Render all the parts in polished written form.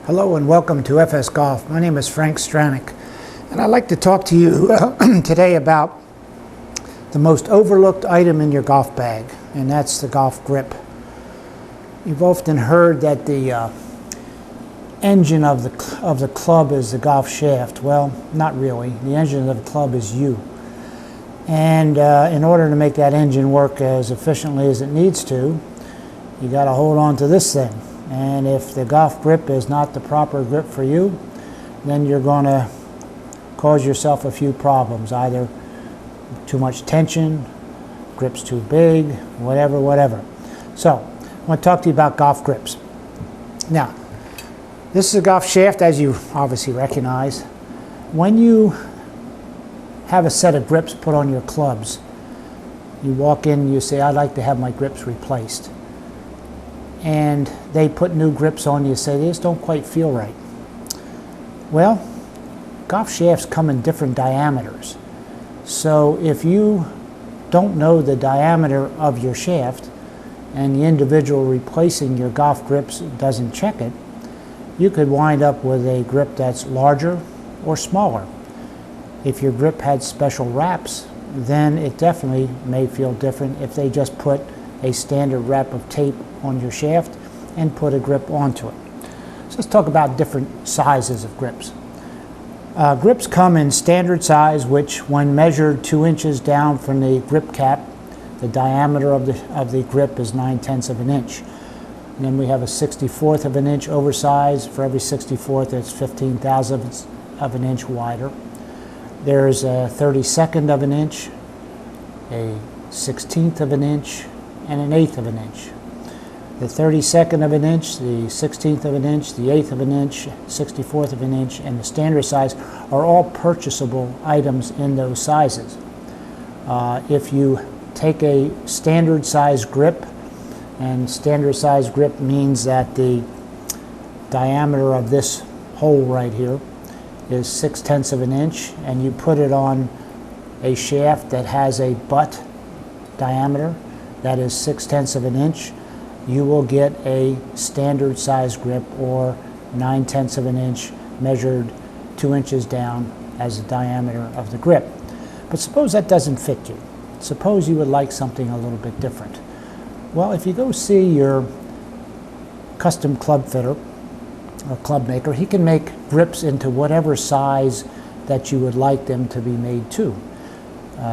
Hello and welcome to FS Golf. My name is Frank Stranick, and I'd like to talk to you today about the most overlooked item in your golf bag, and that's the golf grip. You've often heard that the engine of the club is the golf shaft. Well, not really. The engine of the club is you. And in order to make that engine work as efficiently as it needs to, you got to hold on to this thing. And if the golf grip is not the proper grip for you, then you're going to cause yourself a few problems. Either too much tension, grip's too big, whatever. So, I want to talk to you about golf grips. Now, this is a golf shaft, as you obviously recognize. When you have a set of grips put on your clubs, you walk in and you say, I'd like to have my grips replaced. And they put new grips on you, say they just don't quite feel right. Well, golf shafts come in different diameters. So if you don't know the diameter of your shaft and the individual replacing your golf grips doesn't check it, you could wind up with a grip that's larger or smaller. If your grip had special wraps, then it definitely may feel different if they just put a standard wrap of tape on your shaft and put a grip onto it. So let's talk about different sizes of grips. Grips come in standard size, which when measured 2 inches down from the grip cap, the diameter of the grip is 9/10 of an inch. And then we have a 64th of an inch oversize. For every 64th, it's 15,000ths of an inch wider. There's a 32nd of an inch, a 16th of an inch, and an 1/8 of an inch. The 32nd of an inch, the 16th of an inch, the 1/8 of an inch, 64th of an inch, and the standard size are all purchasable items in those sizes. If you take a standard size grip, and standard size grip means that the diameter of this hole right here is 6/10 of an inch, and you put it on a shaft that has a butt diameter that is 6/10 of an inch, you will get a standard size grip, or 9/10 of an inch, measured 2 inches down as the diameter of the grip. But suppose that doesn't fit you. Suppose you would like something a little bit different. Well, if you go see your custom club fitter or club maker, he can make grips into whatever size that you would like them to be made to.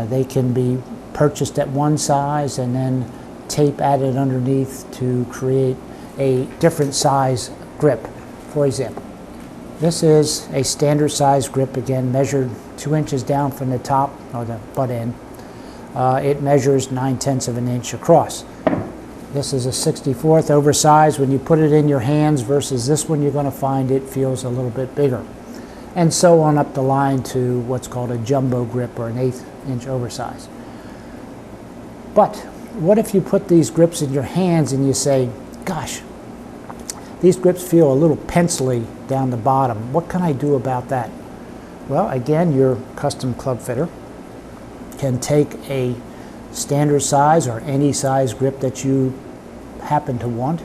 They can be purchased at one size and then tape added underneath to create a different size grip. For example, this is a standard size grip, again measured 2 inches down from the top, or the butt end. It measures 9/10 of an inch across. This is a 64th oversized. When you put it in your hands versus this one, you're going to find it feels a little bit bigger. And so on up the line to what's called a jumbo grip, or an 1/8 inch oversize. But what if you put these grips in your hands and you say, gosh, these grips feel a little pencily down the bottom. What can I do about that? Well, again, your custom club fitter can take a standard size or any size grip that you happen to want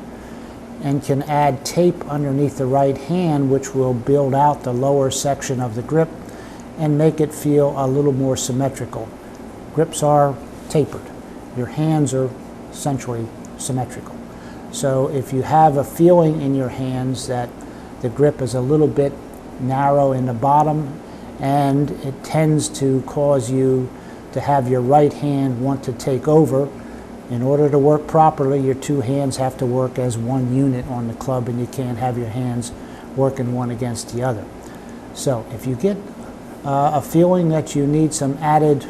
and can add tape underneath the right hand, which will build out the lower section of the grip and make it feel a little more symmetrical. Grips are tapered. Your hands are essentially symmetrical. So if you have a feeling in your hands that the grip is a little bit narrow in the bottom and it tends to cause you to have your right hand want to take over, in order to work properly, your two hands have to work as one unit on the club, and you can't have your hands working one against the other. So if you get a feeling that you need some added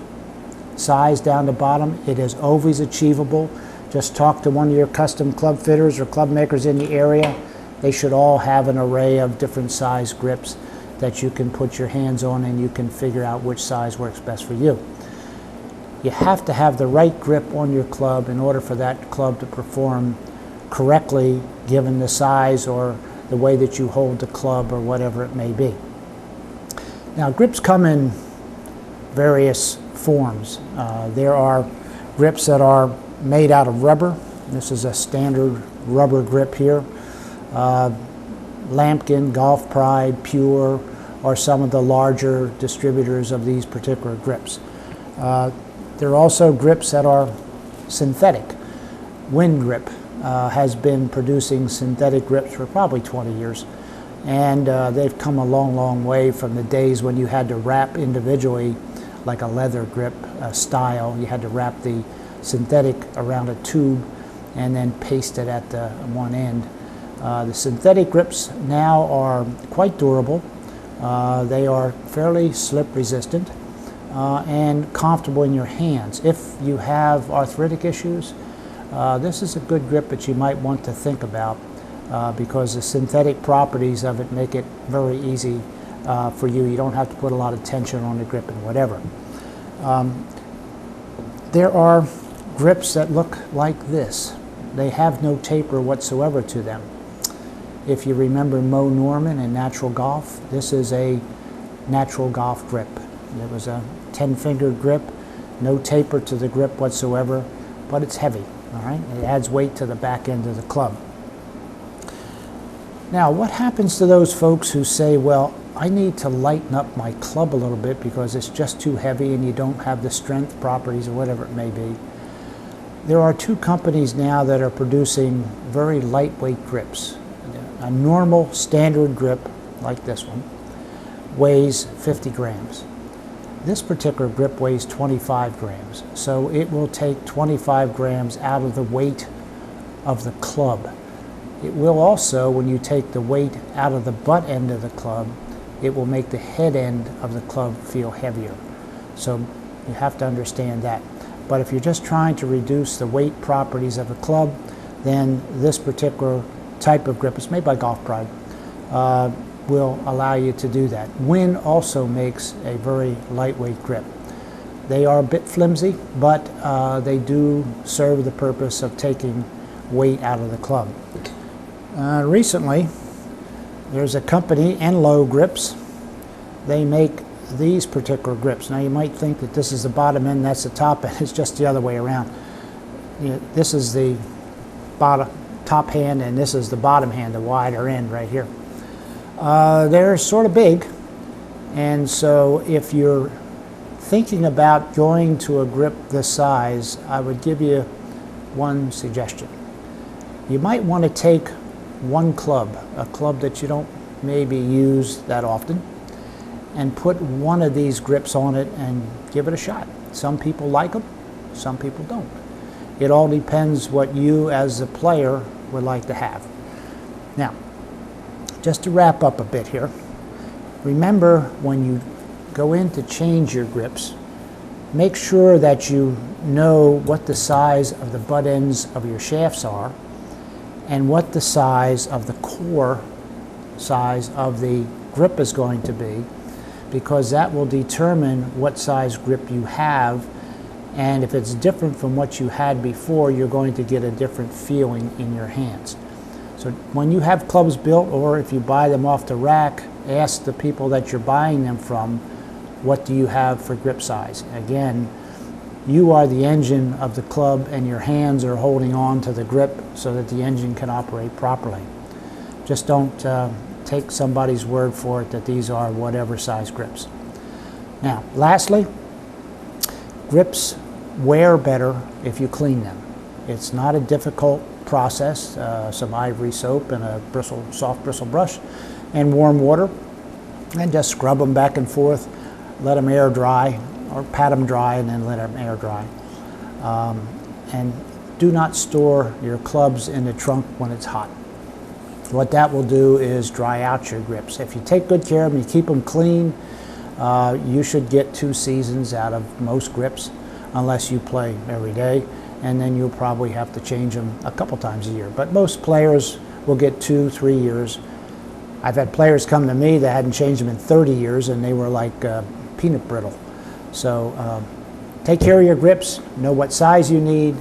size down the bottom, it is always achievable. Just talk to one of your custom club fitters or club makers in the area. They should all have an array of different size grips that you can put your hands on, and you can figure out which size works best for you. You have to have the right grip on your club in order for that club to perform correctly, given the size or the way that you hold the club or whatever it may be. Now, grips come in various forms. There are grips that are made out of rubber. This is a standard rubber grip here. Lampkin, Golf Pride, Pure, are some of the larger distributors of these particular grips. There are also grips that are synthetic. Wind Grip has been producing synthetic grips for probably 20 years. And they've come a long, long way from the days when you had to wrap individually, like a leather grip style. You had to wrap the synthetic around a tube and then paste it at the one end. The synthetic grips now are quite durable. They are fairly slip resistant and comfortable in your hands. If you have arthritic issues, this is a good grip that you might want to think about because the synthetic properties of it make it very easy for you. You don't have to put a lot of tension on the grip and whatever. There are grips that look like this. They have no taper whatsoever to them. If you remember Mo Norman in Natural Golf, this is a Natural Golf grip. It was a 10-finger grip, no taper to the grip whatsoever, but it's heavy, all right? It adds weight to the back end of the club. Now, what happens to those folks who say, well, I need to lighten up my club a little bit because it's just too heavy and you don't have the strength properties or whatever it may be? There are two companies now that are producing very lightweight grips. A normal standard grip, like this one, weighs 50 grams. This particular grip weighs 25 grams, so it will take 25 grams out of the weight of the club. It will also, when you take the weight out of the butt end of the club, it will make the head end of the club feel heavier. So you have to understand that. But if you're just trying to reduce the weight properties of a club, then this particular type of grip, it's made by Golf Pride, will allow you to do that. Win also makes a very lightweight grip. They are a bit flimsy, but they do serve the purpose of taking weight out of the club. Recently, there's a company, Enlow Grips. They make these particular grips. Now you might think that this is the bottom end, that's the top end. It's just the other way around. You know, this is the top hand and this is the bottom hand, the wider end right here. They're sort of big, and so if you're thinking about going to a grip this size, I would give you one suggestion. You might want to take one club, a club that you don't maybe use that often, and put one of these grips on it and give it a shot. Some people like them, some people don't. It all depends what you as a player would like to have. Now, just to wrap up a bit here, remember when you go in to change your grips, make sure that you know what the size of the butt ends of your shafts are and what the size of the core size of the grip is going to be, because that will determine what size grip you have, and if it's different from what you had before, you're going to get a different feeling in your hands. So when you have clubs built, or if you buy them off the rack, ask the people that you're buying them from, what do you have for grip size? Again, you are the engine of the club and your hands are holding on to the grip so that the engine can operate properly. Just don't take somebody's word for it that these are whatever size grips. Now, lastly, grips wear better if you clean them. It's not a difficult process. Some ivory soap and a soft bristle brush and warm water, and just scrub them back and forth, let them air dry, or pat them dry and then let them air dry. And do not store your clubs in the trunk when it's hot. What that will do is dry out your grips. If you take good care of them, you keep them clean, you should get 2 seasons out of most grips, unless you play every day, and then you'll probably have to change them a couple times a year. But most players will get 2-3 years. I've had players come to me that hadn't changed them in 30 years and they were like peanut brittle. So take care of your grips, know what size you need.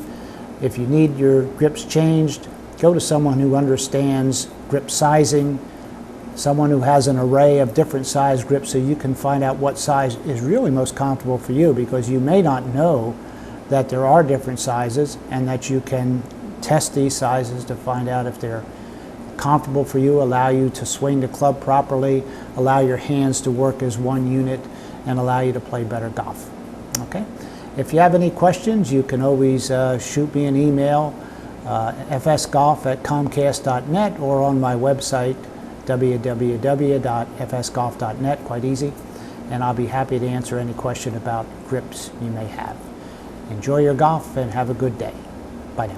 If you need your grips changed, go to someone who understands grip sizing, someone who has an array of different size grips so you can find out what size is really most comfortable for you, because you may not know that there are different sizes and that you can test these sizes to find out if they're comfortable for you, allow you to swing the club properly, allow your hands to work as one unit, and allow you to play better golf. Okay? If you have any questions, you can always shoot me an email, fsgolf@comcast.net, or on my website, www.fsgolf.net, quite easy, and I'll be happy to answer any question about grips you may have. Enjoy your golf and have a good day. Bye now.